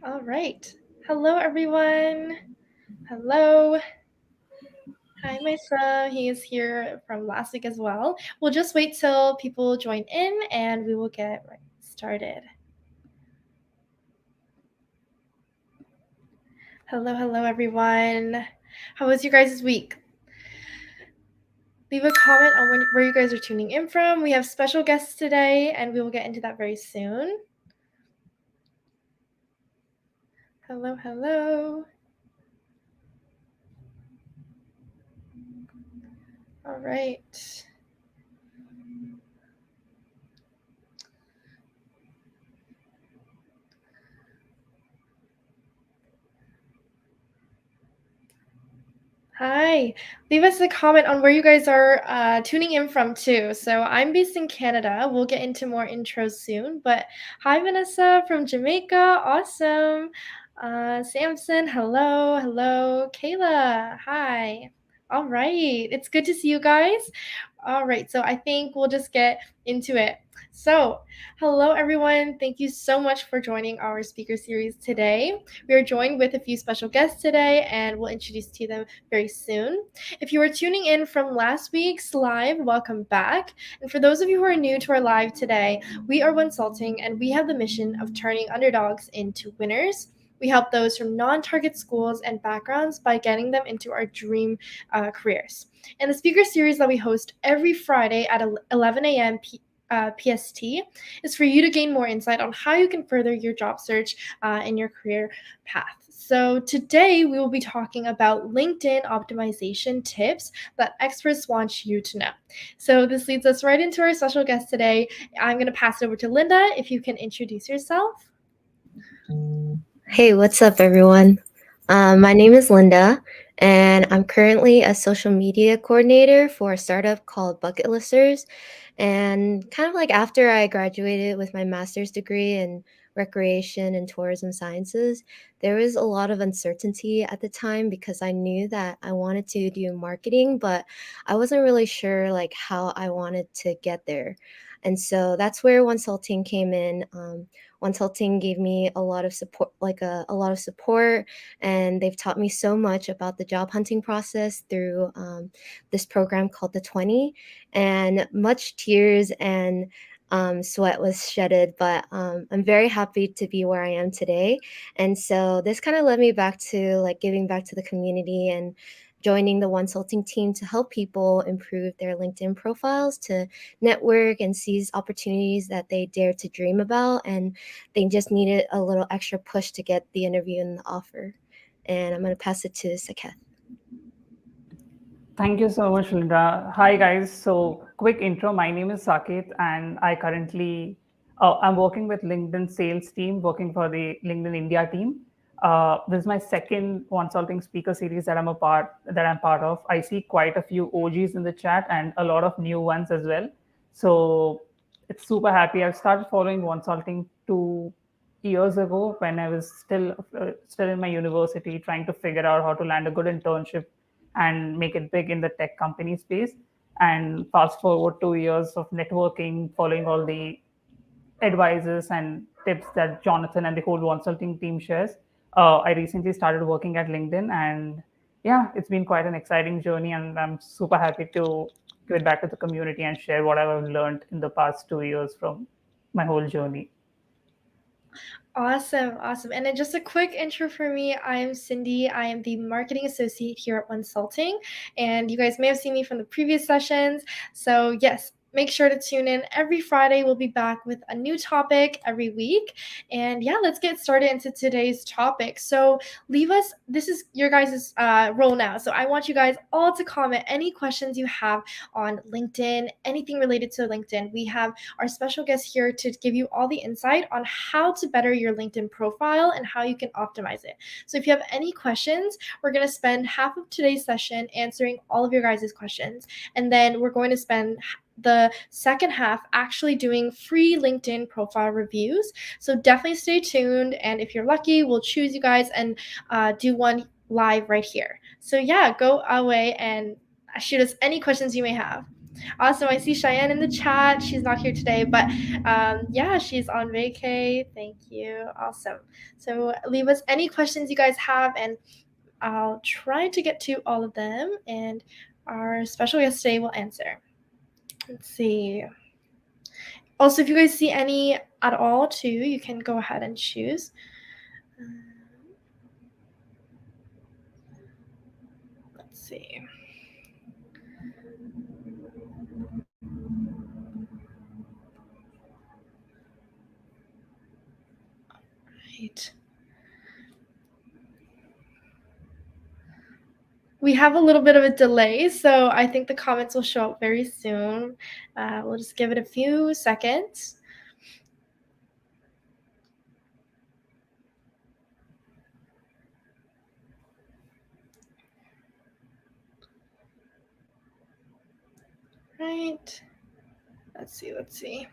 All right. Hello, everyone. Hello. Hi, my son. He is here from last week as well. We'll just wait till people join in and we will get right started. Hello, everyone. How was your guys' week? Leave a comment on where you guys are tuning in from. We have special guests today, and we will get into that very soon. Hello. All right. Hi. Leave us a comment on where you guys are tuning in from too. So I'm based in Canada. We'll get into more intros soon. But hi, Vanessa from Jamaica. Awesome. Samson, hello. Kayla, hi. All right. It's good to see you guys. All right. So I think we'll just get into it. So, hello everyone. Thank you so much for joining our speaker series today. We are joined with a few special guests today, and we'll introduce to them very soon. If you are tuning in from last week's live, welcome back. And for those of you who are new to our live today, we are Wonsulting, and we have the mission of turning underdogs into winners. We help those from non-target schools and backgrounds by getting them into our dream careers. And the speaker series that we host every Friday at 11 a.m. PST is for you to gain more insight on how you can further your job search in your career path. So today we will be talking about LinkedIn optimization tips that experts want you to know. So this leads us right into our special guest today. I'm going to pass it over to Linda. If you can introduce yourself. Hey, what's up, everyone? My name is Linda, and I'm currently a social media coordinator for a startup called Bucket Listers. And kind of like after I graduated with my master's degree in recreation and tourism sciences, there was a lot of uncertainty at the time because I knew that I wanted to do marketing, but I wasn't really sure like how I wanted to get there. And so that's where Wonsulting came in. Wonsulting gave me a lot of support, like a lot of support, and they've taught me so much about the job hunting process through this program called the 20, and much tears and sweat was shedded, but I'm very happy to be where I am today. And so this kind of led me back to like giving back to the community and joining the Wonsulting team to help people improve their LinkedIn profiles, to network and seize opportunities that they dare to dream about. And they just needed a little extra push to get the interview and the offer. And I'm going to pass it to Saketh. Thank you so much, Linda. Hi, guys. So, quick intro. My name is Saket, and I currently I'm working with LinkedIn sales team, working for the LinkedIn India team. This is my second Consulting Speaker Series that I'm part of. I see quite a few OGs in the chat and a lot of new ones as well. So, it's super happy. I've started following Consulting 2 years ago when I was still in my university, trying to figure out how to land a good internship and make it big in the tech company space. And fast forward 2 years of networking, following all the advices and tips that Jonathan and the whole consulting team shares. I recently started working at LinkedIn, and yeah, it's been quite an exciting journey. And I'm super happy to give back to the community and share what I've learned in the past 2 years from my whole journey. Awesome. And then just a quick intro for me. I'm Cindy. I am the marketing associate here at Wonsulting, and you guys may have seen me from the previous sessions. So yes, make sure to tune in every Friday. We'll be back with a new topic every week. And yeah, let's get started into today's topic. So this is your guys' role now. So I want you guys all to comment any questions you have on LinkedIn, anything related to LinkedIn. We have our special guest here to give you all the insight on how to better your LinkedIn profile and how you can optimize it. So if you have any questions, we're going to spend half of today's session answering all of your guys' questions. And then we're going to spend the second half actually doing free LinkedIn profile reviews. So definitely stay tuned. And if you're lucky, we'll choose you guys and do one live right here. So yeah, go away and shoot us any questions you may have. Awesome. I see Cheyenne in the chat. She's not here today, but yeah, she's on vacay. Thank you. Awesome. So leave us any questions you guys have, and I'll try to get to all of them, and our special guest today will answer. Let's see. Also, if you guys see any at all too, you can go ahead and choose. Let's see. Right. We have a little bit of a delay, so I think the comments will show up very soon. We'll just give it a few seconds. Right. Let's see.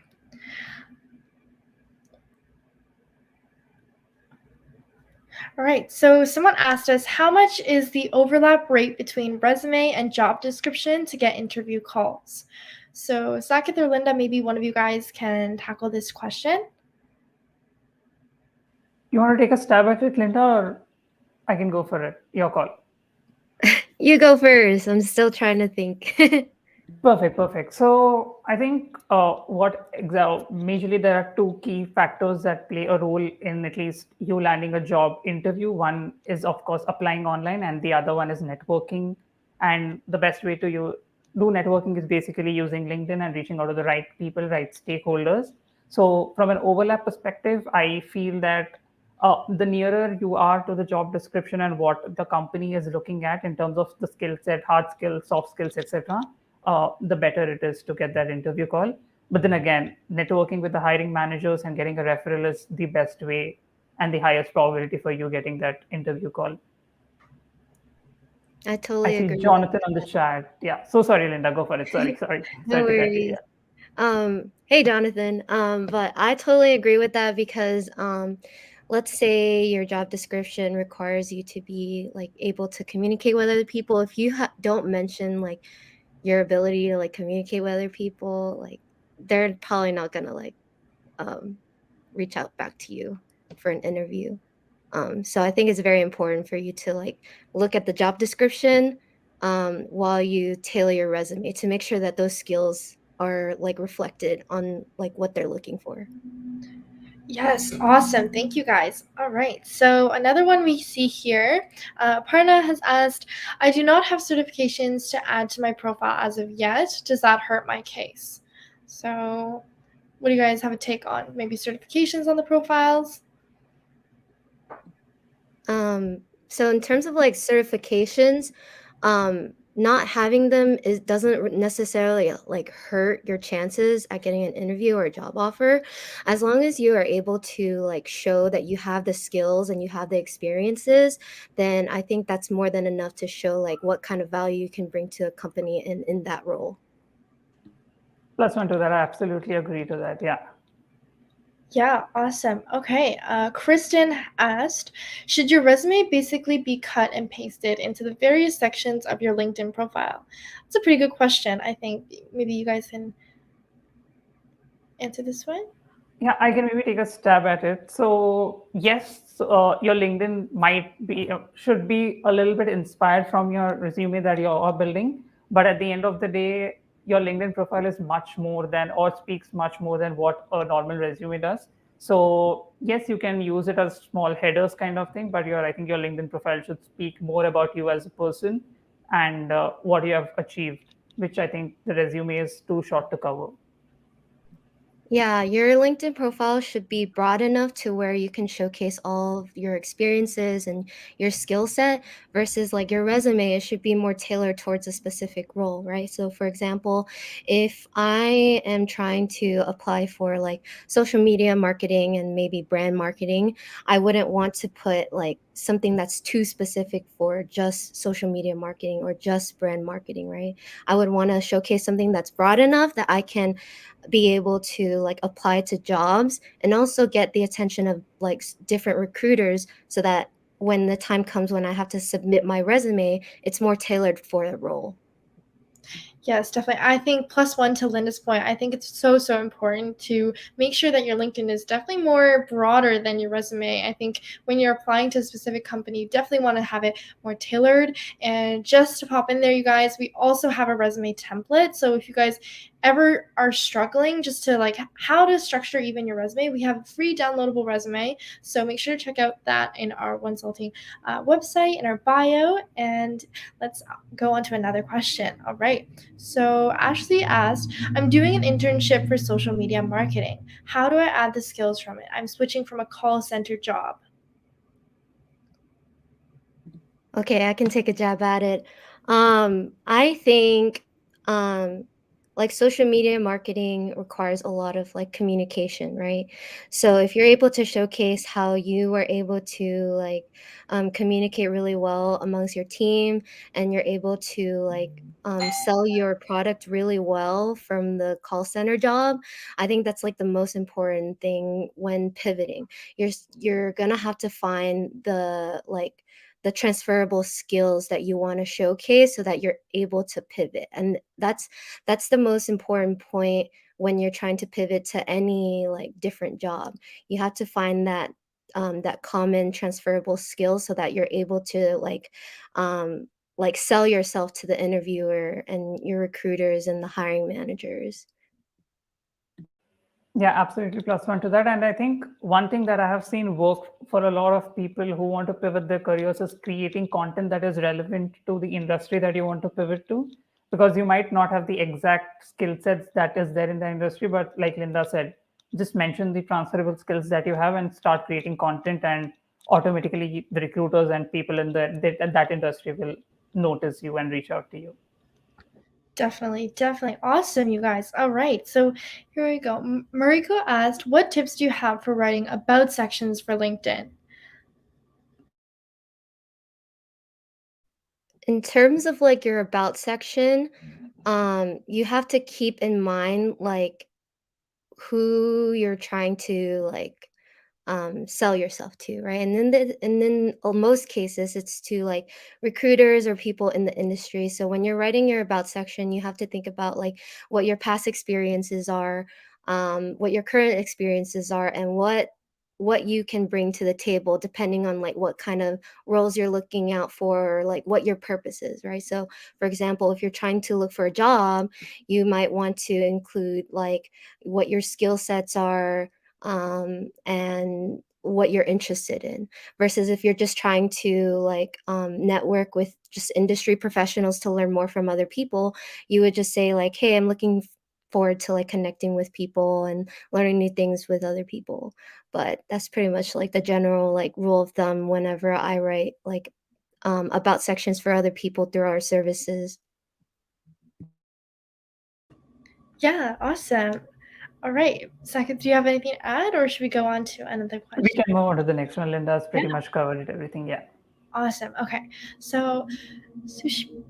All right, so someone asked us, how much is the overlap rate between resume and job description to get interview calls? So Saket or Linda, maybe one of you guys can tackle this question. You want to take a stab at it, Linda, or I can go for it? Your call. You go first. I'm still trying to think. Perfect. So I think majorly there are two key factors that play a role in at least you landing a job interview. One is of course applying online, and the other one is networking. And the best way to do networking is basically using LinkedIn and reaching out to the right people, right stakeholders. So from an overlap perspective, I feel that the nearer you are to the job description and what the company is looking at in terms of the skill set, hard skills, soft skills, etc., the better it is to get that interview call. But then again, networking with the hiring managers and getting a referral is the best way and the highest probability for you getting that interview call. I totally I see agree. Jonathan on the chat. Yeah. So sorry, Linda. Go for it. Sorry. No worries. Hey, Jonathan. But I totally agree with that because let's say your job description requires you to be like able to communicate with other people. If you don't mention like your ability to like communicate with other people, like they're probably not gonna like reach out back to you for an interview. So I think it's very important for you to like look at the job description while you tailor your resume to make sure that those skills are like reflected on like what they're looking for. Yes, awesome. Thank you guys. All right, so another one we see here, Parna has asked, I do not have certifications to add to my profile as of yet. Does that hurt my case? So what do you guys have a take on? Maybe certifications on the profiles? So in terms of like certifications, not having them doesn't necessarily like hurt your chances at getting an interview or a job offer, as long as you are able to like show that you have the skills and you have the experiences. Then I think that's more than enough to show like what kind of value you can bring to a company in that role. Plus one to that. I absolutely agree to that. Yeah. Yeah, awesome. Okay, Kristen asked, should your resume basically be cut and pasted into the various sections of your LinkedIn profile? That's a pretty good question. I think maybe you guys can answer this one. Yeah, I can maybe take a stab at it. So yes, your LinkedIn should be a little bit inspired from your resume that you are building. But at the end of the day, your LinkedIn profile is much more than or speaks much more than what a normal resume does. So yes, you can use it as small headers kind of thing, but I think your LinkedIn profile should speak more about you as a person and what you have achieved, which I think the resume is too short to cover. Yeah, your LinkedIn profile should be broad enough to where you can showcase all of your experiences and your skill set versus like your resume, it should be more tailored towards a specific role, right? So for example, if I am trying to apply for like social media marketing and maybe brand marketing, I wouldn't want to put like something that's too specific for just social media marketing or just brand marketing, right? I would want to showcase something that's broad enough that I can be able to like apply to jobs and also get the attention of like different recruiters so that when the time comes when I have to submit my resume, it's more tailored for the role. Yes, definitely. I think plus one to Linda's point, I think it's so, so important to make sure that your LinkedIn is definitely more broader than your resume. I think when you're applying to a specific company, you definitely want to have it more tailored. And just to pop in there, you guys, we also have a resume template. So if you guys ever are struggling just to like how to structure even your resume, we have a free downloadable resume. So make sure to check out that in our Wonsulting website in our bio. And let's go on to another question. All right. So Ashley asked, I'm doing an internship for social media marketing. How do I add the skills from it? I'm switching from a call center job. Okay, I can take a jab at it. I think like social media marketing requires a lot of like communication, right? So if you're able to showcase how you were able to like communicate really well amongst your team, and you're able to like sell your product really well from the call center job, I think that's like the most important thing when pivoting. You're gonna have to find the transferable skills that you want to showcase so that you're able to pivot. And that's the most important point when you're trying to pivot to any like different job. You have to find that common transferable skill so that you're able to like sell yourself to the interviewer and your recruiters and the hiring managers. Yeah, absolutely. Plus one to that. And I think one thing that I have seen work for a lot of people who want to pivot their careers is creating content that is relevant to the industry that you want to pivot to. Because you might not have the exact skill sets that is there in the industry, but like Linda said, just mention the transferable skills that you have and start creating content, and automatically the recruiters and people in that industry will notice you and reach out to you. Definitely, definitely. Awesome, you guys. All right, so here we go. Mariko asked, what tips do you have for writing about sections for LinkedIn? In terms of like your about section, you have to keep in mind like who you're trying to like sell yourself to, right? And then most cases it's to like recruiters or people in the industry. So when you're writing your about section, you have to think about like what your past experiences are, what your current experiences are, and what you can bring to the table depending on like what kind of roles you're looking out for, or like what your purpose is, right? So for example, if you're trying to look for a job, you might want to include like what your skill sets are, and what you're interested in, versus if you're just trying to like network with just industry professionals to learn more from other people, you would just say like, hey, I'm looking forward to like connecting with people and learning new things with other people. But that's pretty much like the general like rule of thumb whenever I write like about sections for other people through our services. Yeah, awesome. All right, Saket, do you have anything to add, or should we go on to another We question? can move on to the next one. Linda's Yeah, pretty much covered everything. Yeah. awesome. Okay, so Sushmita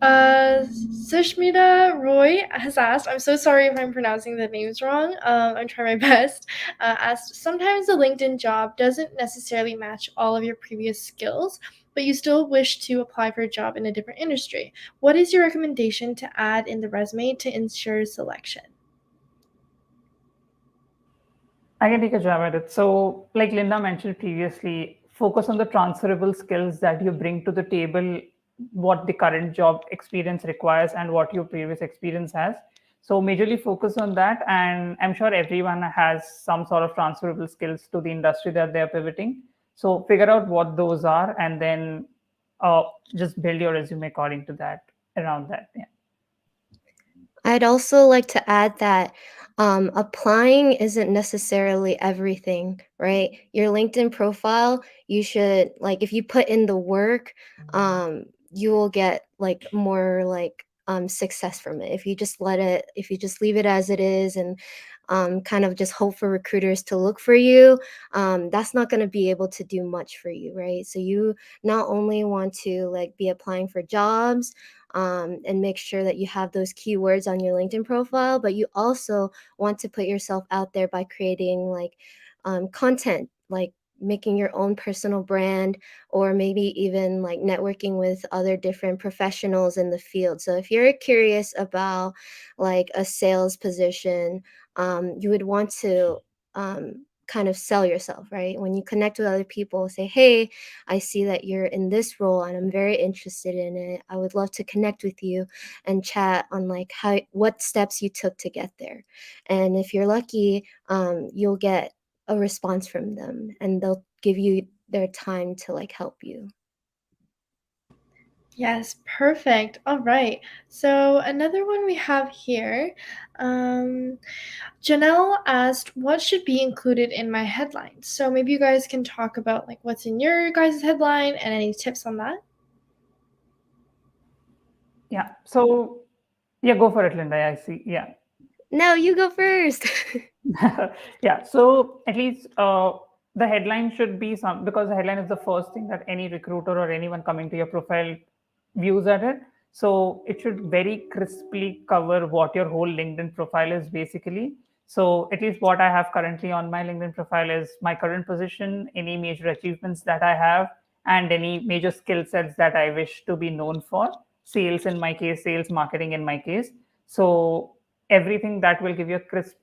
Roy has asked, I'm so sorry if I'm pronouncing the names wrong. I'm trying my best. Asked, sometimes the LinkedIn job doesn't necessarily match all of your previous skills, but you still wish to apply for a job in a different industry. What is your recommendation to add in the resume to ensure selection? I can take a jab at it. So, like Linda mentioned previously, focus on the transferable skills that you bring to the table, what the current job experience requires, and what your previous experience has. So, majorly focus on that. And I'm sure everyone has some sort of transferable skills to the industry that they're pivoting. So, figure out what those are, and then uh, just build your resume according to that, around that. Yeah. I'd also like to add that applying isn't necessarily everything, right? Your LinkedIn profile, you should like if you put in the work, you will get like more like success from it. If you just leave it as it is and kind of just hope for recruiters to look for you, that's not going to be able to do much for you, right? So you not only want to like be applying for jobs, and make sure that you have those keywords on your LinkedIn profile, but you also want to put yourself out there by creating like content, like making your own personal brand, or maybe even like networking with other different professionals in the field. So if you're curious about like a sales position, you would want to kind of sell yourself, right? When you connect with other people, say, hey, I see that you're in this role and I'm very interested in it. I would love to connect with you and chat on like what steps you took to get there. And if you're lucky, you'll get a response from them and they'll give you their time to like help you. Yes, perfect. All right. So another one we have here. Um, Janelle asked, "What should be included in my headline?" So maybe you guys can talk about like what's in your guys' headline and any tips on that. Yeah. So yeah, go for it, Linda. I see. Yeah. No, you go first. Yeah. So at least the headline should be some, because the headline is the first thing that any recruiter or anyone coming to your profile views at it. So it should very crisply cover what your whole LinkedIn profile is basically. So at least what I have currently on my LinkedIn profile is my current position, any major achievements that I have, and any major skill sets that I wish to be known for. Sales in my case, sales marketing in my case. So everything that will give a crisp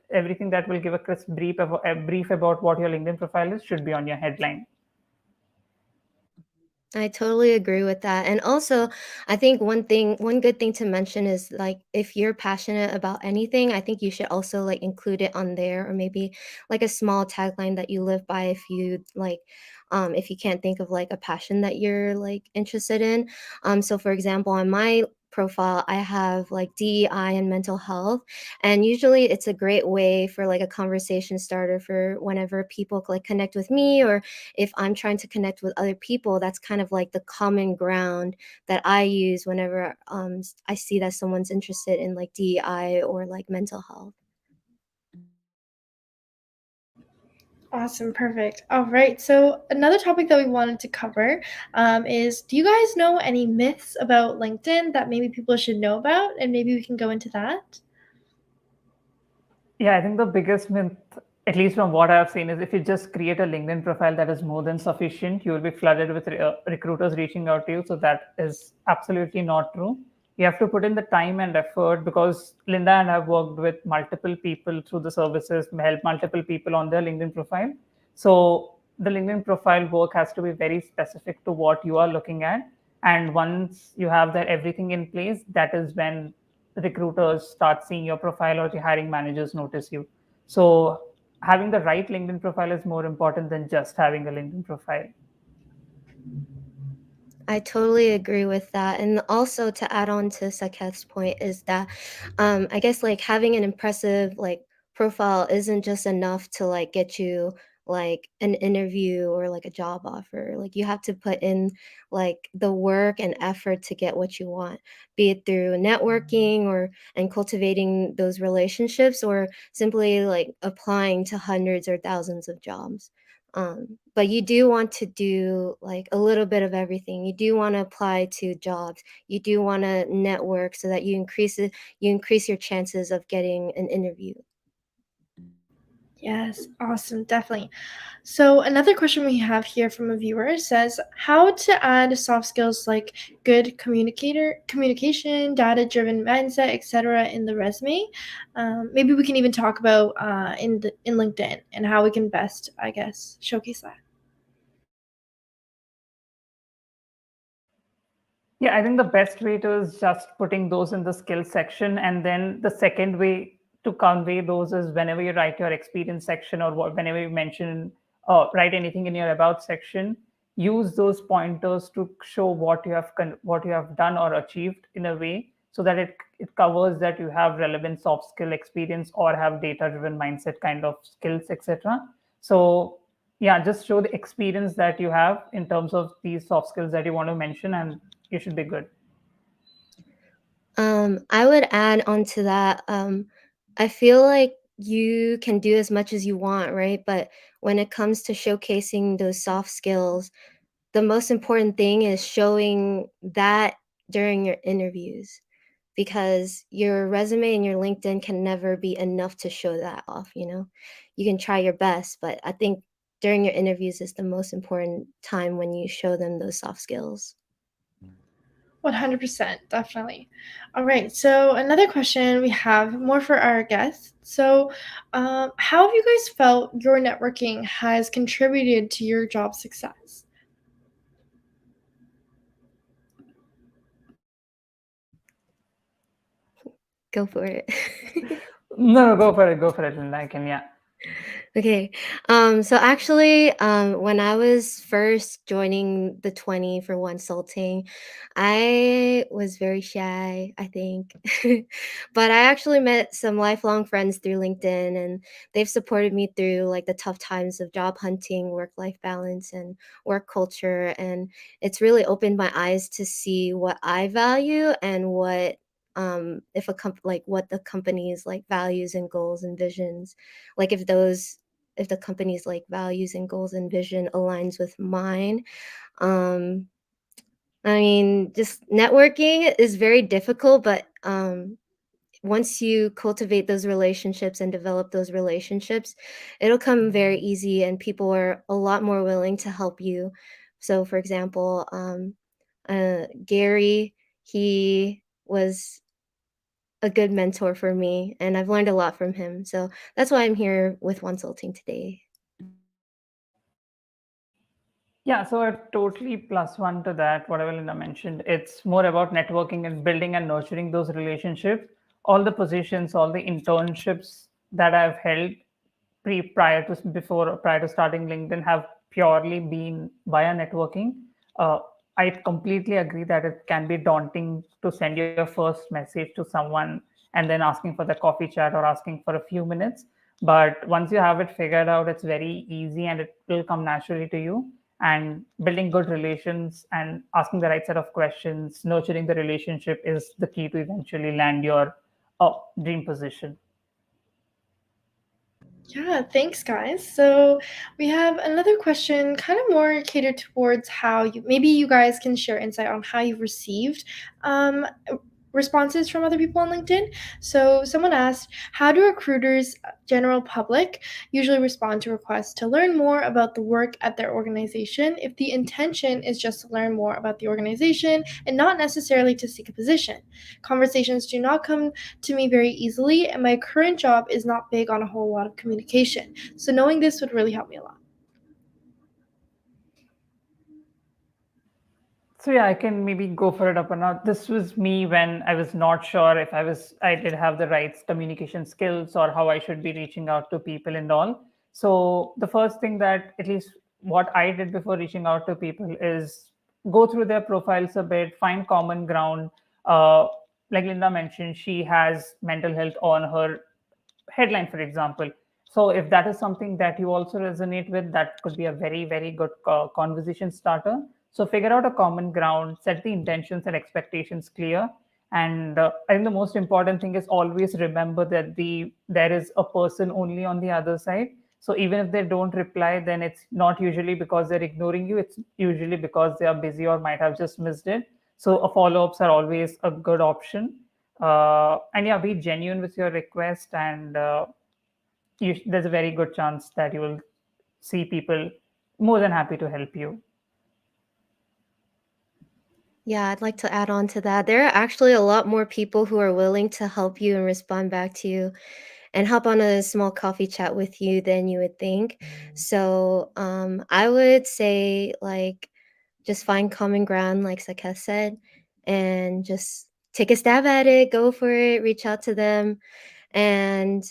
brief about what your LinkedIn profile is should be on your headline. I totally agree with that. And also, I think one good thing to mention is like if you're passionate about anything, I think you should also like include it on there, or maybe like a small tagline that you live by if you like if you can't think of like a passion that you're like interested in. So for example, on my profile, I have like DEI and mental health, and usually it's a great way for like a conversation starter for whenever people like connect with me, or if I'm trying to connect with other people, that's kind of like the common ground that I use whenever I see that someone's interested in like DEI or like mental health. Awesome, perfect. All right. So another topic that we wanted to cover is, do you guys know any myths about LinkedIn that maybe people should know about? And maybe we can go into that. Yeah, I think the biggest myth, at least from what I've seen, is if you just create a LinkedIn profile that is more than sufficient, you will be flooded with recruiters reaching out to you. So that is absolutely not true. You have to put in the time and effort, because Linda and I have worked with multiple people through the services, help multiple people on their LinkedIn profile. So the LinkedIn profile work has to be very specific to what you are looking at. And once you have that everything in place, that is when recruiters start seeing your profile or the hiring managers notice you. So having the right LinkedIn profile is more important than just having a LinkedIn profile. I totally agree with that. And also to add on to Saketh's point is that I guess like having an impressive like profile isn't just enough to like get you like an interview or like a job offer. Like you have to put in like the work and effort to get what you want, be it through networking or and cultivating those relationships, or simply like applying to hundreds or thousands of jobs. But you do want to do like a little bit of everything. You do want to apply to jobs. You do want to network so that you increase your chances of getting an interview. Yes, awesome, definitely. So another question we have here from a viewer says, how to add soft skills like good communication, data-driven mindset, etc. in the resume. Maybe we can even talk about in LinkedIn and how we can best, I guess, showcase that. Yeah, I think the best way to is just putting those in the skills section. And then the second way to convey those is whenever you write your experience section, or whenever you mention or write anything in your about section, use those pointers to show what you have done or achieved in a way, so that it covers that you have relevant soft skill experience or have data driven mindset kind of skills, etc. So yeah, just show the experience that you have in terms of these soft skills that you want to mention, and you should be good. I would add on to that. I feel like you can do as much as you want, right? But when it comes to showcasing those soft skills, the most important thing is showing that during your interviews, because your resume and your LinkedIn can never be enough to show that off, you know? You can try your best, but I think during your interviews is the most important time when you show them those soft skills. 100%, definitely. All right, so another question we have more for our guests. So, how have you guys felt your networking has contributed to your job success? Go for it. No, go for it, Linda. I can, yeah. Okay. So actually, when I was first joining the 20 for Wonsulting, I was very shy, I think. But I actually met some lifelong friends through LinkedIn, and they've supported me through like the tough times of job hunting, work-life balance, and work culture. And it's really opened my eyes to see what I value and what if a like what the company's like values and goals and visions, like if the company's like values and goals and vision aligns with mine. um I mean, just networking is very difficult, but once you cultivate those relationships and develop those relationships, it'll come very easy, and people are a lot more willing to help you. So for example, Gary, he was a good mentor for me, and I've learned a lot from him. So that's why I'm here with Consulting today. Yeah, so a totally plus one to that, whatever Linda mentioned. It's more about networking and building and nurturing those relationships. All the positions, all the internships that I've held prior to starting LinkedIn have purely been via networking. Uh, I completely agree that it can be daunting to send your first message to someone and then asking for the coffee chat or asking for a few minutes. But once you have it figured out, it's very easy and it will come naturally to you. And building good relations and asking the right set of questions, nurturing the relationship is the key to eventually land your dream position. Yeah, thanks, guys. So we have another question, kind of more catered towards how maybe you guys can share insight on how you've received um, responses from other people on LinkedIn. So someone asked, how do recruiters, general public, usually respond to requests to learn more about the work at their organization if the intention is just to learn more about the organization and not necessarily to seek a position? Conversations do not come to me very easily, and my current job is not big on a whole lot of communication. So knowing this would really help me a lot. So yeah, I can maybe go for it up or not. This was me when I was not sure if I did have the right communication skills or how I should be reaching out to people and all. So the first thing that at least what I did before reaching out to people is go through their profiles a bit, find common ground. Like Linda mentioned, she has mental health on her headline, for example. So if that is something that you also resonate with, that could be a very, very good conversation starter. So figure out a common ground, set the intentions and expectations clear. And I think the most important thing is always remember that there is a person only on the other side. So even if they don't reply, then it's not usually because they're ignoring you. It's usually because they are busy or might have just missed it. So follow-ups are always a good option. And yeah, be genuine with your request, and there's a very good chance that you will see people more than happy to help you. Yeah, I'd like to add on to that. There are actually a lot more people who are willing to help you and respond back to you and hop on a small coffee chat with you than you would think. So I would say, like, just find common ground, like Saketh said, and just take a stab at it, go for it, reach out to them. And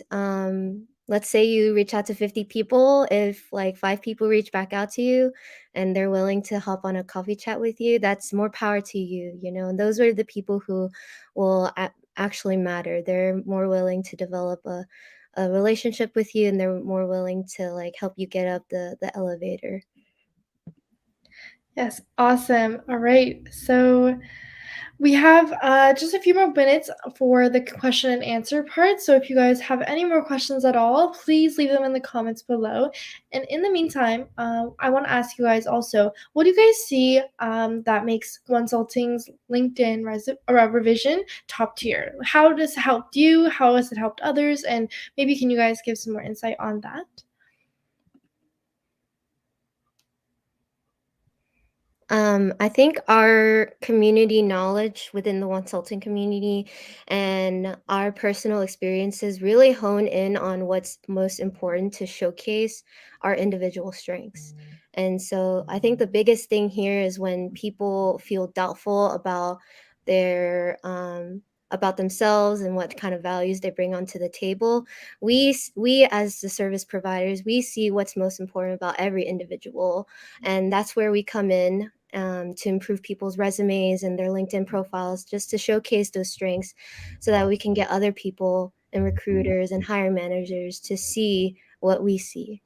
let's say you reach out to 50 people. If like 5 people reach back out to you and they're willing to hop on a coffee chat with you, that's more power to you, you know. And those are the people who will actually matter. They're more willing to develop a relationship with you, and they're more willing to like help you get up the elevator. Yes, awesome. All right. So we have just a few more minutes for the question and answer part. So if you guys have any more questions at all, please leave them in the comments below. And in the meantime, I want to ask you guys also, what do you guys see that makes Consulting's LinkedIn revision top tier? How does it help you? How has it helped others? And maybe can you guys give some more insight on that? I think our community knowledge within the Wonsulting community and our personal experiences really hone in on what's most important to showcase our individual strengths. And so I think the biggest thing here is when people feel doubtful about themselves and what kind of values they bring onto the table. We as the service providers, we see what's most important about every individual, and that's where we come in to improve people's resumes and their LinkedIn profiles, just to showcase those strengths so that we can get other people and recruiters and hiring managers to see what we see.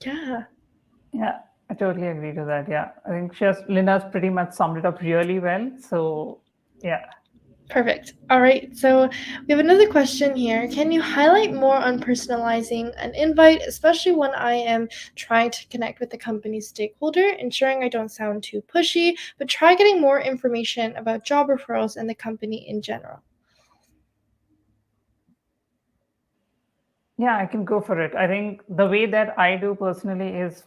Yeah. Yeah, I totally agree to that. Yeah, I think Linda's pretty much summed it up really well. So, yeah. Perfect. All right. So we have another question here. Can you highlight more on personalizing an invite, especially when I am trying to connect with the company stakeholder, ensuring I don't sound too pushy, but try getting more information about job referrals and the company in general? Yeah, I can go for it. I think the way that I do personally is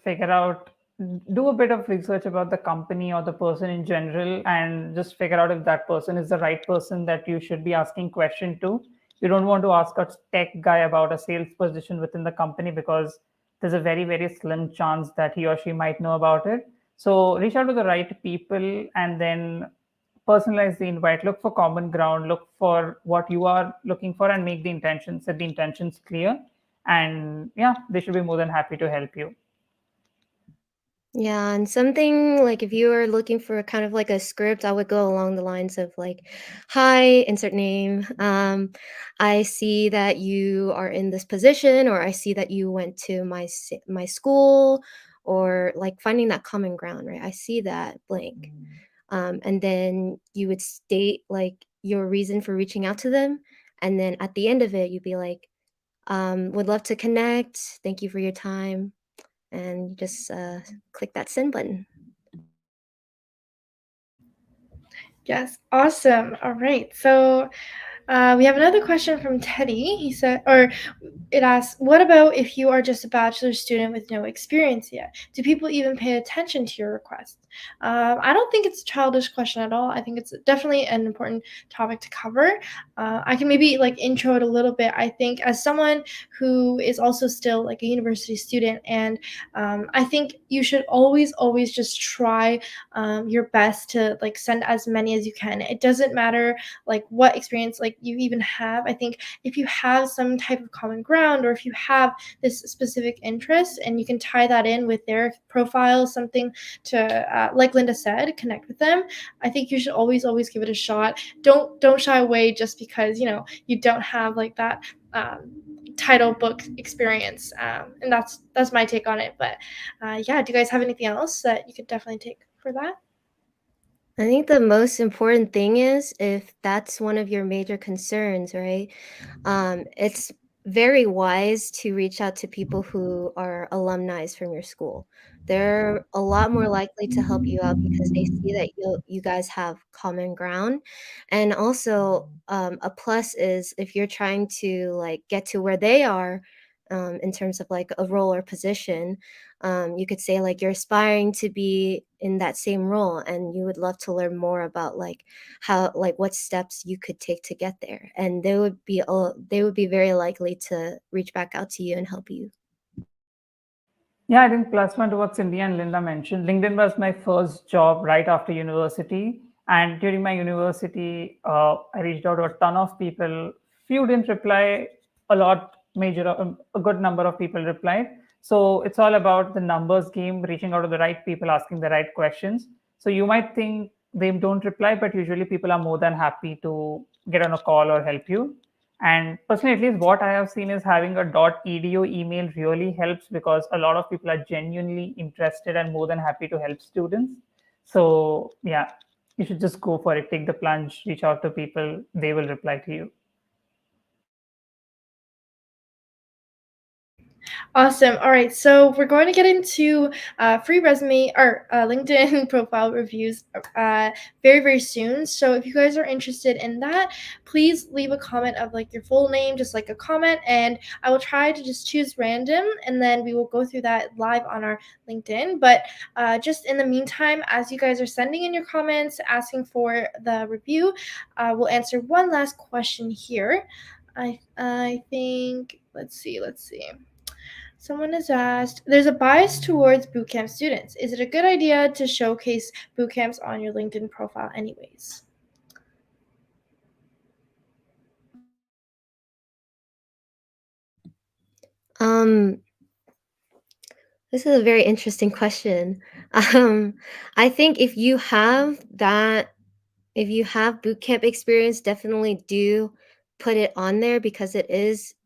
do a bit of research about the company or the person in general, and just figure out if that person is the right person that you should be asking question to. You don't want to ask a tech guy about a sales position within the company, because there's a very, very slim chance that he or she might know about it. So reach out to the right people and then personalize the invite, look for common ground, look for what you are looking for, and make the intentions, set the intentions clear. And yeah, they should be more than happy to help you. Yeah, and something like if you are looking for kind of like a script, I would go along the lines of like, "Hi, insert name. I see that you are in this position, or I see that you went to my school," or like finding that common ground, right? I see that blank, and then you would state like your reason for reaching out to them, and then at the end of it, you'd be like, "Would love to connect. Thank you for your time." And you just click that send button. Yes. Awesome. All right. So we have another question from Teddy. He said, or it asks, what about if you are just a bachelor student with no experience yet? Do people even pay attention to your request? I don't think it's a childish question at all. I think it's definitely an important topic to cover. I can maybe like intro it a little bit. I think as someone who is also still like a university student, and I think you should always just try your best to like send as many as you can. It doesn't matter like what experience like you even have. I think if you have some type of common ground, or if you have this specific interest and you can tie that in with their profile, something to like Linda said, connect with them, I think you should always give it a shot. Don't shy away just because you don't have like that title book experience, and that's my take on it. But yeah, do you guys have anything else that you could definitely take for that? I think the most important thing is if that's one of your major concerns, right? It's very wise to reach out to people who are alumni from your school. They're a lot more likely to help you out because they see that you guys have common ground. And also, a plus is if you're trying to like get to where they are, in terms of like a role or position, you could say like you're aspiring to be in that same role and you would love to learn more about like how like what steps you could take to get there, and they would be very likely to reach back out to you and help you. Yeah, I think plus one to what Cindy and Linda mentioned. LinkedIn was my first job right after university. And during my university, I reached out to a ton of people. Few didn't reply, a lot, a good number of people replied. So it's all about the numbers game, reaching out to the right people, asking the right questions. So you might think they don't reply, but usually people are more than happy to get on a call or help you. And personally, at least what I have seen is having a .edu email really helps, because a lot of people are genuinely interested and more than happy to help students. So yeah, you should just go for it. Take the plunge, reach out to people, they will reply to you. Awesome. All right, so we're going to get into free resume or LinkedIn profile reviews very, very soon. So if you guys are interested in that, please leave a comment of like your full name, just like a comment, and I will try to just choose random, and then we will go through that live on our LinkedIn. But just in the meantime, as you guys are sending in your comments, asking for the review, we'll answer one last question here. I think let's see. Someone has asked, there's a bias towards bootcamp students. Is it a good idea to showcase bootcamps on your LinkedIn profile anyways? Um, this is a very interesting question. Um, I think if you have bootcamp experience, definitely do put it on there because it is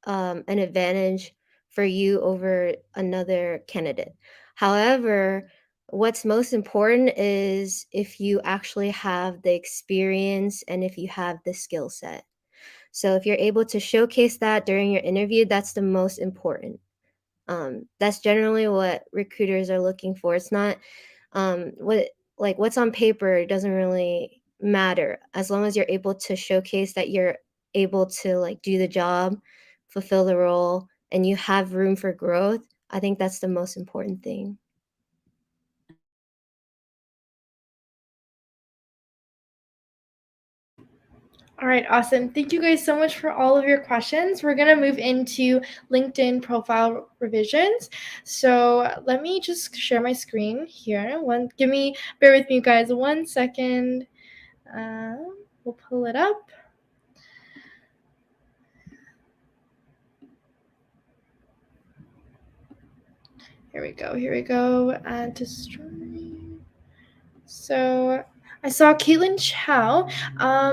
an advantage for you over another candidate. However, what's most important is if you actually have the experience and if you have the skill set. So if you're able to showcase that during your interview, that's the most important. That's generally what recruiters are looking for. It's not what's on paper doesn't really matter as long as you're able to showcase that you're able to like do the job, fulfill the role, and you have room for growth. I think that's the most important thing. All right, awesome. Thank you guys so much for all of your questions. We're going to move into LinkedIn profile revisions. So let me just share my screen here. Bear with me, you guys, 1 second. We'll pull it up. Here we go. Add to stream. So I saw Caitlin Chow.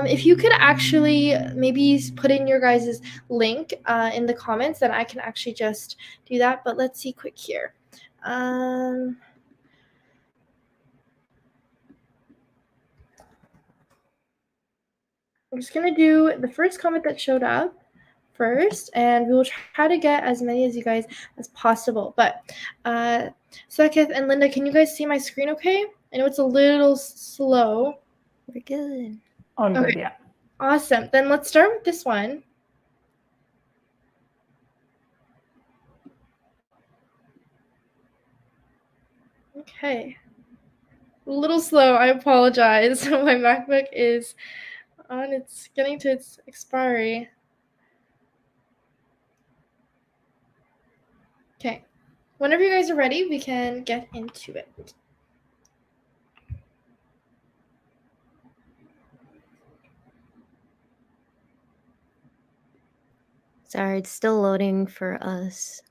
If you could actually maybe put in your guys' link in the comments, then I can actually just do that. But let's see quick here. I'm just going to do the first comment that showed up first, and we will try to get as many as you guys as possible. But Sakith and Linda, can you guys see my screen okay? I know it's a little slow. We're good. All Okay. good, yeah. Awesome. Then let's start with this one. Okay. A little slow. I apologize. My MacBook is on. It's getting to its expiry. Okay. Whenever you guys are ready, we can get into it. Sorry, it's still loading for us.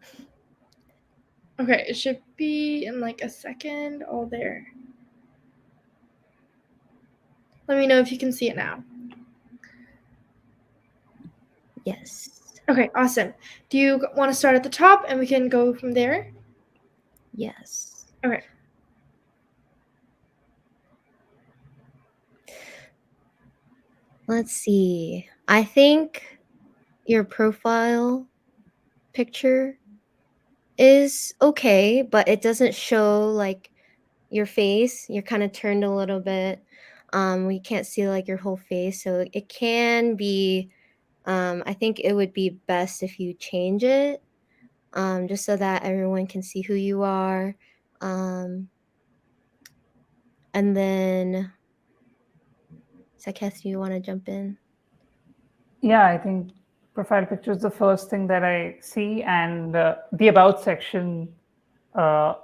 Okay, it should be in like a second. All there. Let me know if you can see it now. Yes. Okay, awesome. Do you want to start at the top and we can go from there? Yes. Okay. Let's see. I think your profile picture is okay, but it doesn't show like your face. You're kind of turned a little bit. We can't see like your whole face, so it can be. I think it would be best if you change it, just so that everyone can see who you are. And then, Saketh, you want to jump in? Yeah, I think profile picture is the first thing that I see, and the about section. Uh,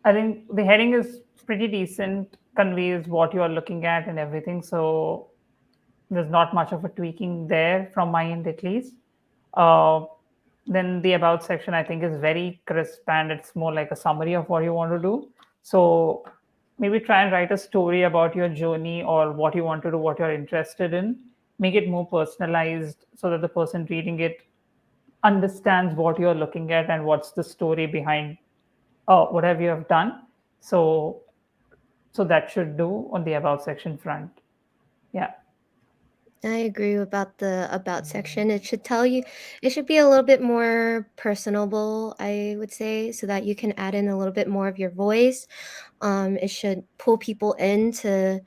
I think the heading is pretty decent, conveys what you are looking at and everything. So there's not much of a tweaking there from my end, at least. Uh, then the about section, I think, is very crisp and it's more like a summary of what you want to do. So maybe try and write a story about your journey or what you want to do, what you're interested in. Make it more personalized so that the person reading it understands what you're looking at and what's the story behind whatever you have done. So that should do on the about section front. Yeah. I agree about the about section. It should tell you, it should be a little bit more personable, I would say, so that you can add in a little bit more of your voice. It should pull people in to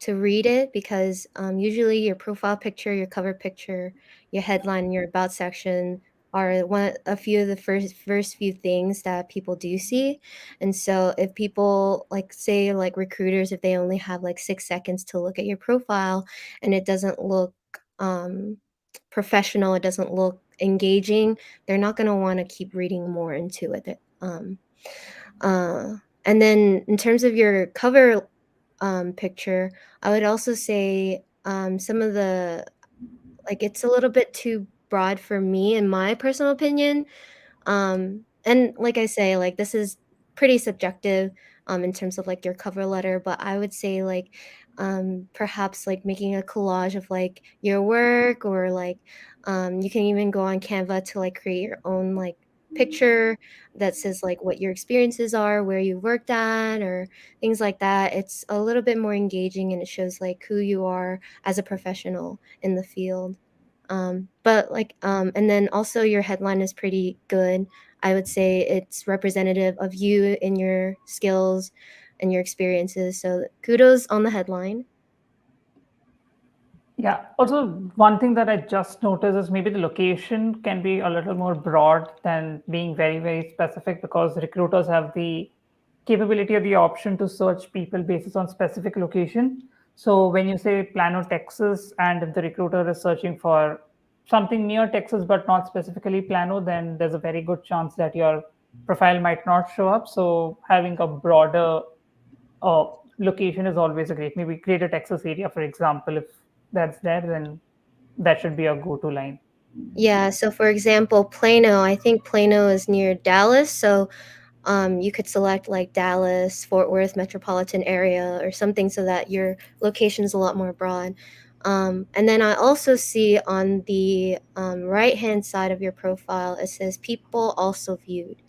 read it because usually your profile picture, your cover picture, your headline, and your about section are a few of the first few things that people do see. And so if people like say like recruiters, if they only have like 6 seconds to look at your profile and it doesn't look um, professional, it doesn't look engaging, they're not going to want to keep reading more into it. Uh, and then in terms of your cover picture, I would also say some of the like it's a little bit too broad for me in my personal opinion. And like I say, like this is pretty subjective in terms of like your cover letter, but I would say like perhaps like making a collage of like your work or like you can even go on Canva to like create your own like picture that says like what your experiences are, where you worked at or things like that. It's a little bit more engaging and it shows like who you are as a professional in the field. But like, and then also your headline is pretty good. I would say it's representative of you and your skills and your experiences. So kudos on the headline. Yeah. Also, one thing that I just noticed is maybe the location can be a little more broad than being very, very specific because recruiters have the capability or the option to search people basis on specific location. So when you say Plano, Texas, and if the recruiter is searching for something near Texas but not specifically Plano, then there's a very good chance that your profile might not show up. So having a broader uh, location is always a great. Maybe Greater Texas area, for example, if that's there, then that should be a go-to line. Yeah, so for example, Plano, I think Plano is near Dallas, so you could select like Dallas, Fort Worth metropolitan area or something so that your location is a lot more broad. And then I also see on the right-hand side of your profile, it says people also viewed.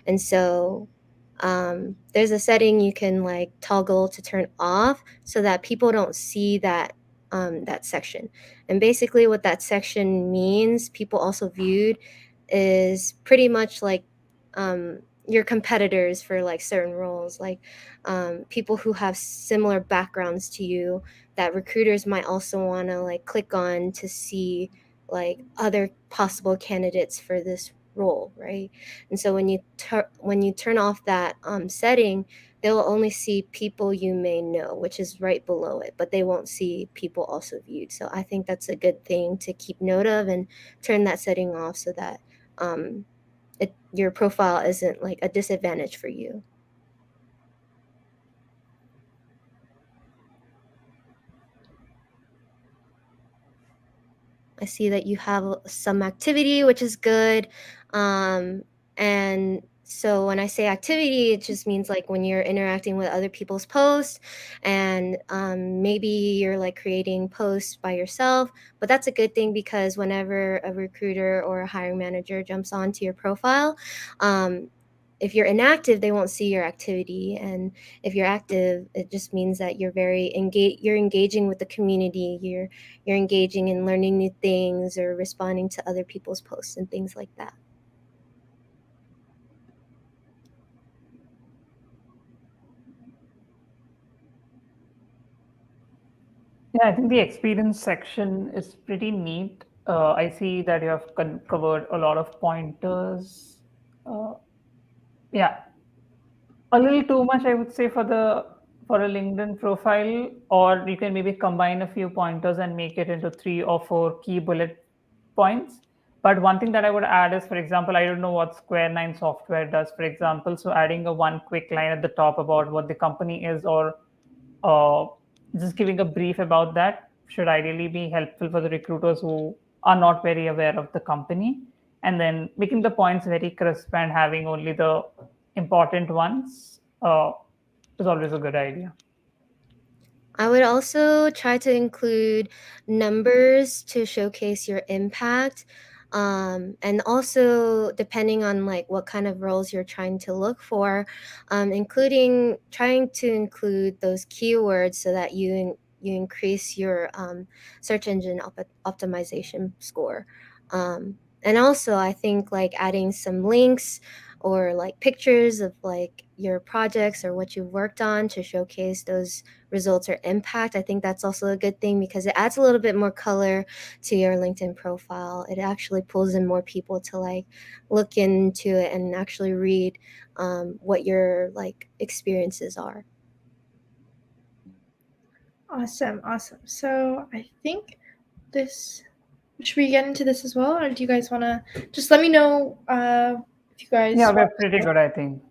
And so there's a setting you can like toggle to turn off so that people don't see that section. And basically what that section means, people also viewed, is pretty much like your competitors for like certain roles, like people who have similar backgrounds to you that recruiters might also want to like click on to see like other possible candidates for this role, right? And so when you turn off that setting, they'll only see people you may know, which is right below it, but they won't see people also viewed. So I think that's a good thing to keep note of and turn that setting off so that um, your profile isn't like a disadvantage for you. I see that you have some activity, which is good. And so when I say activity, it just means like when you're interacting with other people's posts and maybe you're like creating posts by yourself. But that's a good thing because whenever a recruiter or a hiring manager jumps onto your profile, if you're inactive, they won't see your activity. And if you're active, it just means that you're you're engaging with the community. You're engaging in learning new things or responding to other people's posts and things like that. Yeah, I think the experience section is pretty neat. I see that you have covered a lot of pointers. Uh, yeah, a little too much, I would say, for a LinkedIn profile, or you can maybe combine a few pointers and make it into 3 or 4 key bullet points. But one thing that I would add is, for example, I don't know what Square 9 software does, for example. So adding a one quick line at the top about what the company is, or uh, just giving a brief about that should ideally be helpful for the recruiters who are not very aware of the company. And then making the points very crisp and having only the important ones is always a good idea. I would also try to include numbers to showcase your impact. And also, depending on like what kind of roles you're trying to look for, including trying to include those keywords so that you increase your search engine optimization score. And also, I think like adding some links or like pictures of like your projects or what you've worked on to showcase those results or impact. I think that's also a good thing because it adds a little bit more color to your LinkedIn profile. It actually pulls in more people to like look into it and actually read what your like experiences are. Awesome. So I think this. Should we get into this as well, or do you guys want to just let me know if you guys Yeah, we're want? pretty good, I think.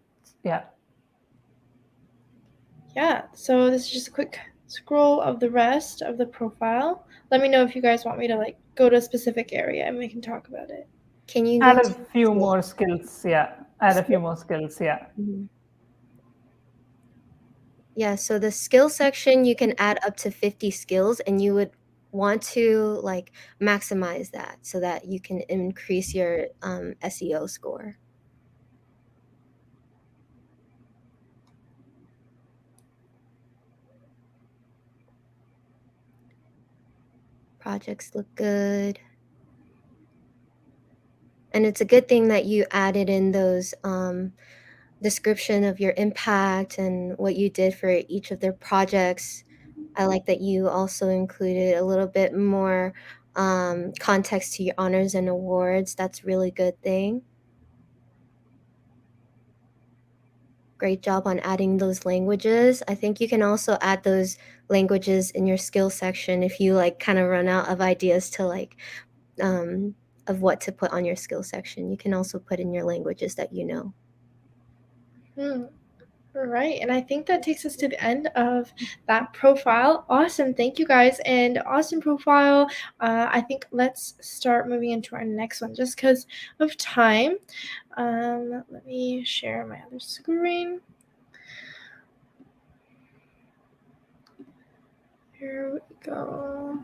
Yeah. Yeah. So this is just a quick scroll of the rest of the profile. Let me know if you guys want me to like go to a specific area and we can talk about it. Can you Add go a to few more skills. Yeah. Add a few Skill- more skills. Yeah. Mhm. Yeah, so the skill section, you can add up to 50 skills and you would want to like maximize that so that you can increase your SEO score. Projects look good. And it's a good thing that you added in those description of your impact and what you did for each of their projects. I like that you also included a little bit more context to your honors and awards. That's a really good thing. Great job on adding those languages. I think you can also add those languages in your skill section if you like kind of run out of ideas to like of what to put on your skill section. You can also put in your languages that you know. All right, and I think that takes us to the end of that profile. Awesome, thank you guys, and awesome profile. I think let's start moving into our next one just because of time. Let me share my other screen. Here we go.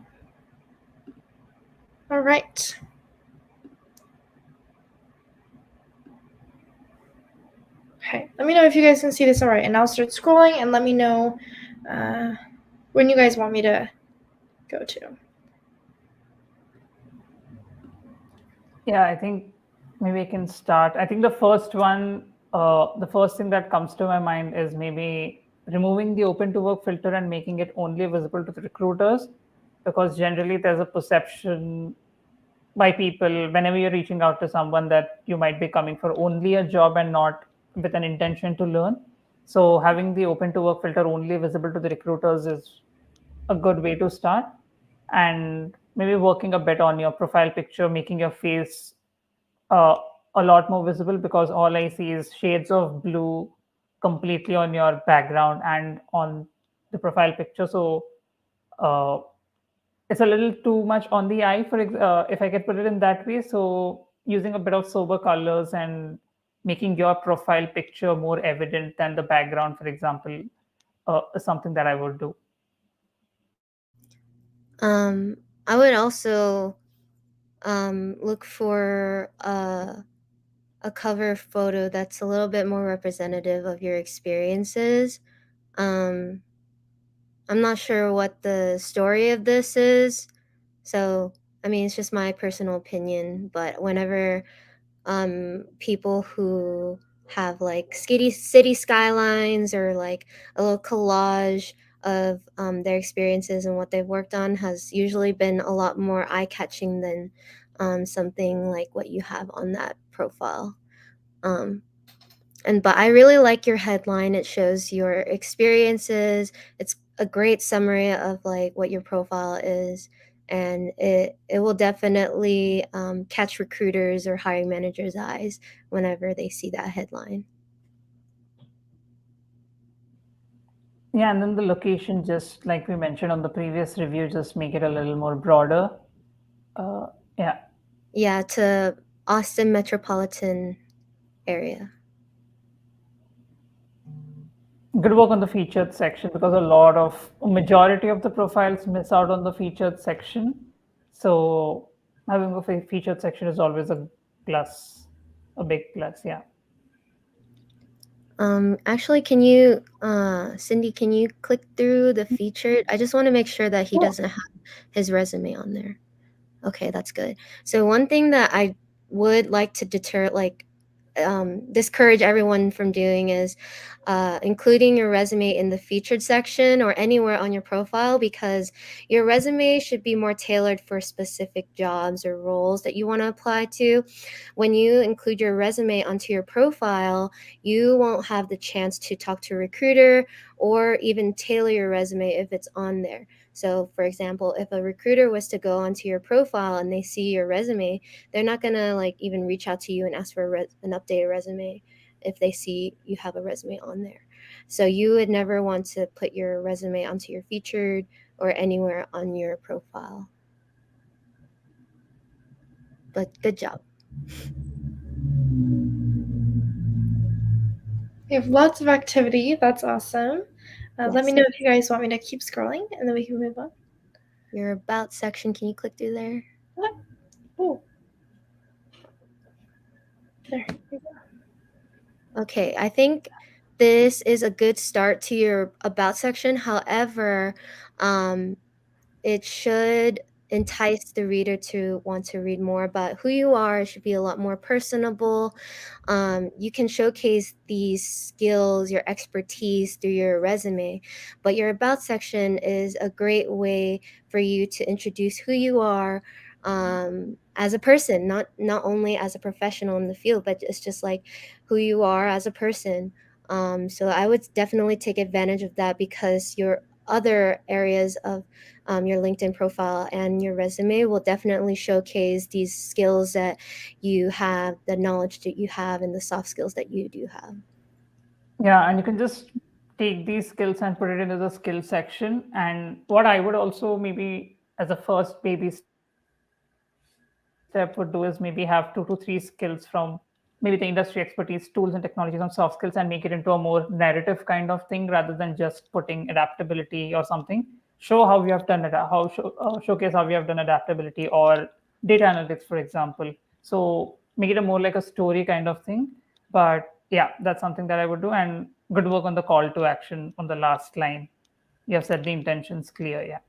All right. Okay, let me know if you guys can see this all right, and I'll start scrolling and let me know when you guys want me to go to. Yeah, I think maybe I can start. I think the first one, the first thing that comes to my mind is maybe removing the open to work filter and making it only visible to the recruiters, because generally there's a perception by people whenever you're reaching out to someone that you might be coming for only a job and not with an intention to learn. So having the open to work filter only visible to the recruiters is a good way to start. And maybe working a bit on your profile picture, making your face uh, a lot more visible, because all I see is shades of blue completely on your background and on the profile picture. So uh, it's a little too much on the eye, if I could put it in that way. So using a bit of sober colors and making your profile picture more evident than the background, for example, is something that I would do. I would also look for a cover photo that's a little bit more representative of your experiences. I'm not sure what the story of this is, so I mean it's just my personal opinion. But whenever people who have like city skylines or like a little collage of their experiences and what they've worked on has usually been a lot more eye-catching than something like what you have on that profile. But I really like your headline. It shows your experiences. It's a great summary of like what your profile is, and it will definitely catch recruiters or hiring managers' eyes whenever they see that headline. Yeah, and then the location, just like we mentioned on the previous review, just make it a little more broader. Uh, yeah. Yeah, to Austin metropolitan area. Good work on the featured section, because a majority of the profiles miss out on the featured section. So having a featured section is always a plus, a big plus. Yeah. Actually, can you, Cindy, can you click through the featured? I just want to make sure that he Yeah. doesn't have his resume on there. Okay, that's good. So one thing that I would like to deter, like, discourage everyone from doing is including your resume in the featured section or anywhere on your profile, because your resume should be more tailored for specific jobs or roles that you want to apply to. When you include your resume onto your profile, you won't have the chance to talk to a recruiter or even tailor your resume if it's on there. So, for example, if a recruiter was to go onto your profile and they see your resume, they're not gonna like even reach out to you and ask for an updated resume if they see you have a resume on there. So you would never want to put your resume onto your featured or anywhere on your profile. But good job. We have lots of activity. That's awesome. Let me Yes. know if you guys want me to keep scrolling, and then we can move on. Your about section, can you click through there? Oh, there. We go. Okay, I think this is a good start to your about section. However, it should entice the reader to want to read more about who you are. It should be a lot more personable. You can showcase these skills, your expertise through your resume, but your about section is a great way for you to introduce who you are as a person, not only as a professional in the field, but it's just like who you are as a person. So I would definitely take advantage of that, because your other areas of your LinkedIn profile and your resume will definitely showcase these skills that you have, the knowledge that you have, and the soft skills that you do have. Yeah, and you can just take these skills and put it into the skill section. And what I would also maybe as a first baby step would do is maybe have 2 to 3 skills from maybe the industry expertise, tools and technologies on soft skills, and make it into a more narrative kind of thing rather than just putting adaptability or something. Show how you have done it, showcase how you have done adaptability or data analytics, for example. So make it a more like a story kind of thing. But yeah, that's something that I would do. And good work on the call to action on the last line. You have said the intentions clear. Yeah.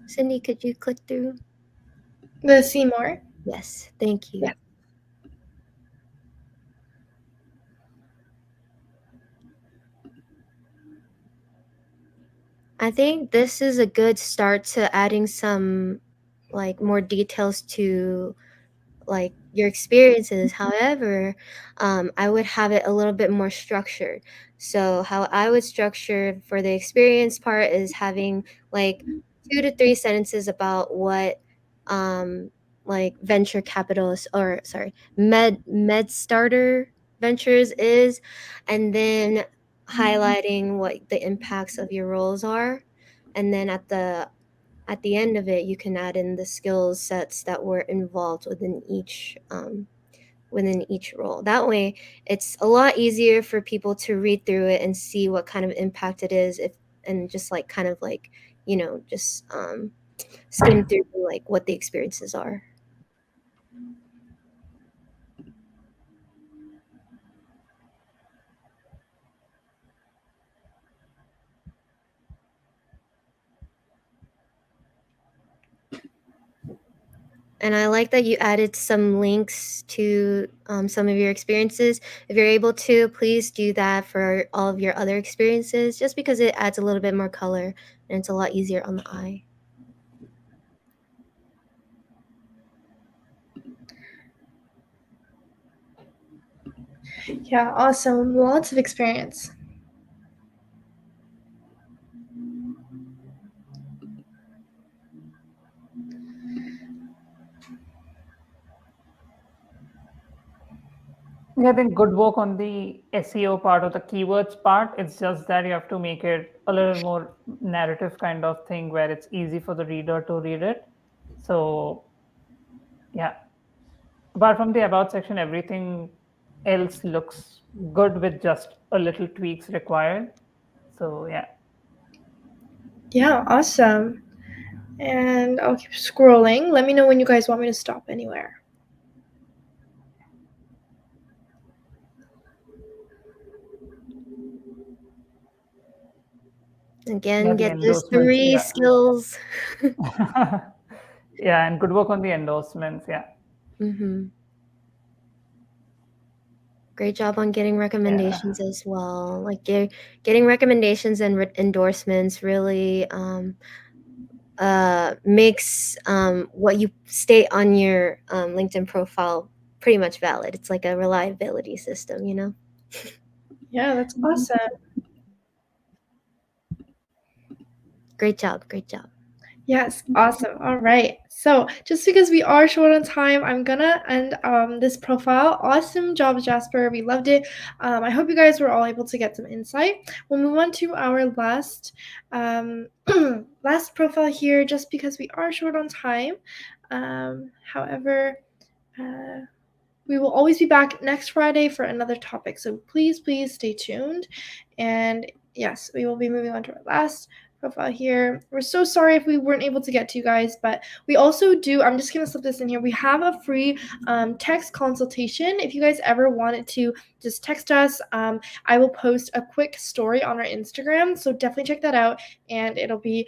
Cindy, could you click through? The see more. Yes, thank you. Yeah. I think this is a good start to adding some like more details to like your experiences. However, I would have it a little bit more structured. So how I would structure for the experience part is having like 2 to 3 sentences about what like venture capitalists, or sorry, med starter ventures is, and then highlighting what the impacts of your roles are, and then at the end of it, you can add in the skill sets that were involved within each role. That way, it's a lot easier for people to read through it and see what kind of impact it is, if and just like kind of like just skim through like what the experiences are. And I like that you added some links to some of your experiences. If you're able to, please do that for all of your other experiences, just because it adds a little bit more color and it's a lot easier on the eye. Yeah, awesome. Lots of experience. Yeah, I think good work on the SEO part or the keywords part. It's just that you have to make it a little more narrative kind of thing where it's easy for the reader to read it. So, yeah. Apart from the about section, everything else looks good with just a little tweaks required. So, yeah. Yeah, awesome. And I'll keep scrolling. Let me know when you guys want me to stop anywhere. Again, Yeah, the get those endorsements. 3 Yeah. skills. Yeah, and good work on the endorsements. Yeah. Mm-hmm. Great job on getting Yeah. recommendations as well. Like getting recommendations and endorsements really makes what you state on your LinkedIn profile pretty much valid. It's like a reliability system, you know? Yeah, that's awesome. Great job. Great job. Yes, awesome. All right. So just because we are short on time, I'm gonna end this profile. Awesome job, Jasper. We loved it. I hope you guys were all able to get some insight. We'll move on to our last last profile here, just because we are short on time. However, we will always be back next Friday for another topic. So please stay tuned. And yes, we will be moving on to our last profile here. We're so sorry if we weren't able to get to you guys, but we also do, I'm just going to slip this in here. We have a free text consultation. If you guys ever wanted to just text us, I will post a quick story on our Instagram. So definitely check that out. And it'll be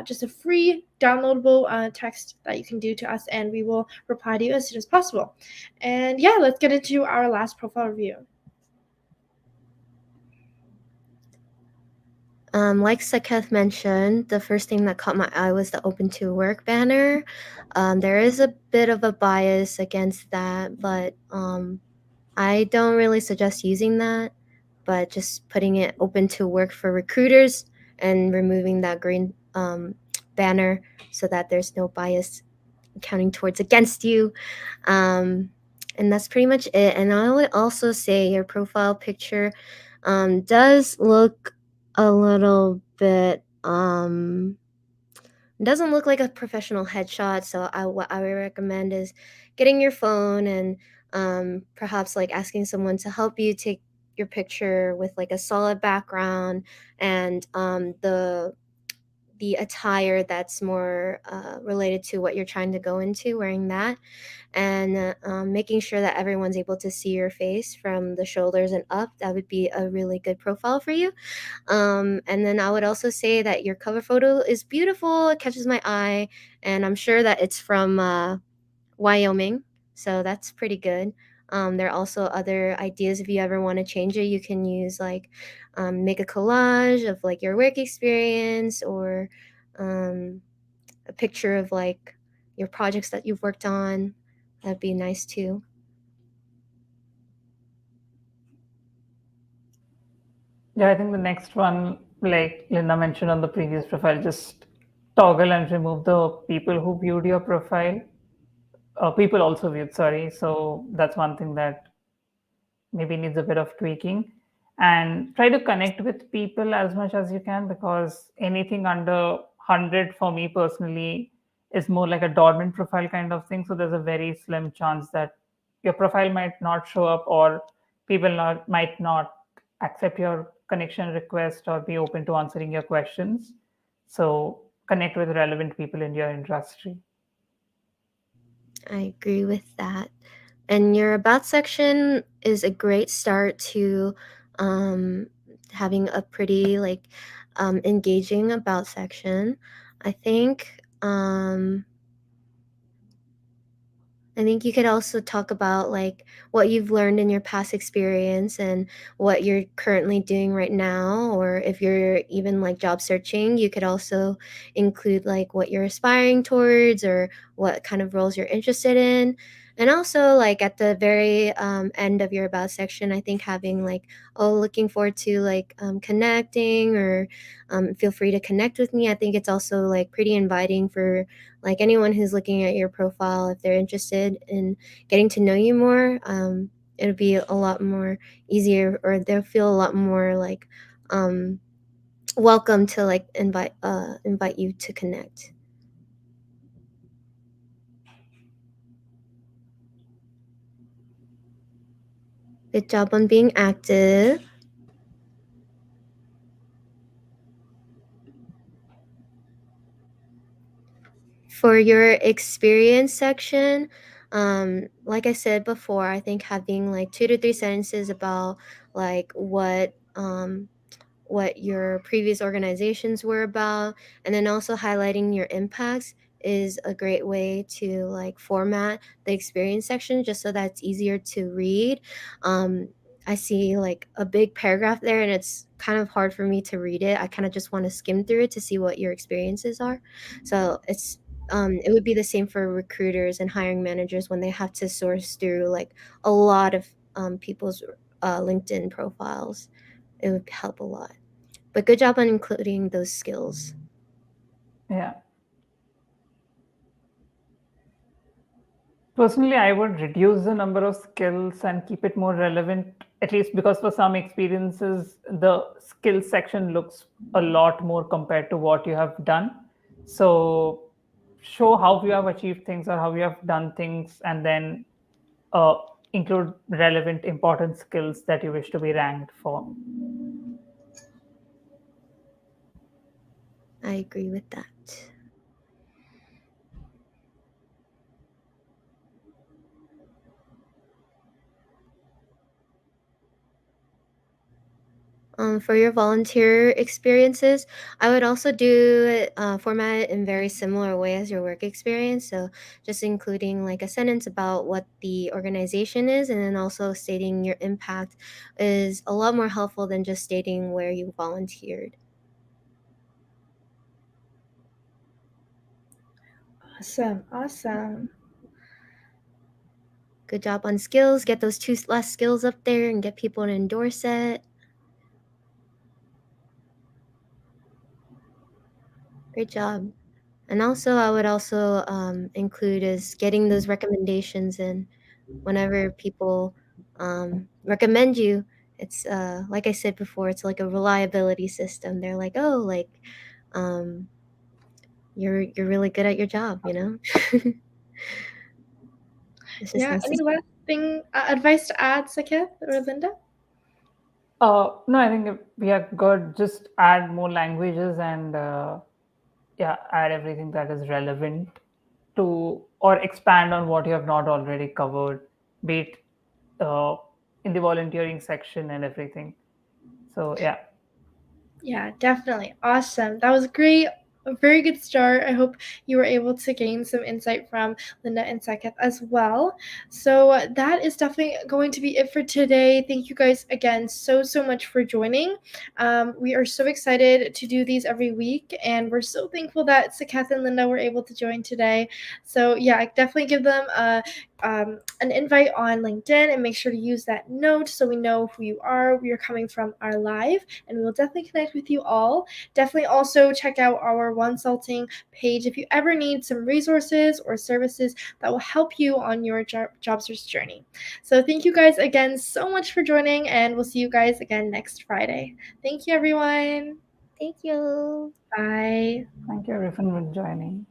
just a free downloadable text that you can do to us, and we will reply to you as soon as possible. And yeah, let's get into our last profile review. Like Saketh mentioned, the first thing that caught my eye was the open to work banner. There is a bit of a bias against that, but I don't really suggest using that, but just putting it open to work for recruiters and removing that green banner so that there's no bias counting towards against you. And that's pretty much it. And I would also say your profile picture does look a little bit doesn't look like a professional headshot. So what I would recommend is getting your phone and perhaps like asking someone to help you take your picture with like a solid background and the attire that's more related to what you're trying to go into, wearing that, and making sure that everyone's able to see your face from the shoulders and up. That would be a really good profile for you. And then I would also say that your cover photo is beautiful. It catches my eye, and I'm sure that it's from Wyoming, so that's pretty good. There are also other ideas if you ever want to change it. You can use like make a collage of like your work experience or a picture of like your projects that you've worked on. That'd be nice too. Yeah, I think the next one, like Linda mentioned on the previous profile, just toggle and remove the people who viewed your profile. People also viewed, sorry. So that's one thing that maybe needs a bit of tweaking. And try to connect with people as much as you can, because anything under 100 for me personally is more like a dormant profile kind of thing. So there's a very slim chance that your profile might not show up, or might not accept your connection request or be open to answering your questions. So connect with relevant people in your industry. I agree with that. And your about section is a great start to um, having a pretty like engaging about section. I think I think you could also talk about like what you've learned in your past experience and what you're currently doing right now, or if you're even like job searching, you could also include like what you're aspiring towards or what kind of roles you're interested in. And also like at the very end of your about section, I think having like, oh, looking forward to like connecting, or feel free to connect with me. I think it's also like pretty inviting for like anyone who's looking at your profile, if they're interested in getting to know you more, it'll be a lot more easier, or they'll feel a lot more like welcome to like invite you to connect. Good job on being active. For your experience section, like I said before, I think having like 2 to 3 sentences about like what your previous organizations were about, and then also highlighting your impacts is a great way to like format the experience section just so that it's easier to read. I see like a big paragraph there and it's kind of hard for me to read it. I kind of just want to skim through it to see what your experiences are. So it would be the same for recruiters and hiring managers when they have to source through like a lot of people's LinkedIn profiles. It would help a lot. But good job on including those skills. Yeah. Personally, I would reduce the number of skills and keep it more relevant, at least because for some experiences, the skills section looks a lot more compared to what you have done. So, show how you have achieved things or how you have done things, and then uh, include relevant, important skills that you wish to be ranked for. I agree with that. For your volunteer experiences, I would also do it, format it in very similar way as your work experience. So just including like a sentence about what the organization is, and then also stating your impact is a lot more helpful than just stating where you volunteered. Awesome. Good job on skills. Get those 2 last skills up there and get people to endorse it. Great job. And also, I would also include is getting those recommendations in whenever people recommend you. It's like I said before, it's like a reliability system. They're like, oh, like um, you're really good at your job, you know. It's just Yeah, nice to any last thing advice to add, Saket or Linda? No, I think we are good. Just add more languages and yeah, add everything that is relevant to or expand on what you have not already covered, be it in the volunteering section and everything. So yeah. Yeah, definitely. Awesome. That was great. A very good start. I hope you were able to gain some insight from Linda and Saket as well. So that is definitely going to be it for today. Thank you guys again so much for joining. We are so excited to do these every week, and we're so thankful that Saket and Linda were able to join today. So yeah, I definitely give them an invite on LinkedIn and make sure to use that note so we know who you are, where you're coming from our live, and we will definitely connect with you all. Definitely also check out our Wonsulting page if you ever need some resources or services that will help you on your job search journey. So thank you guys again so much for joining, and we'll see you guys again next Friday. Thank you, everyone. Thank you. Bye. Thank you everyone for joining.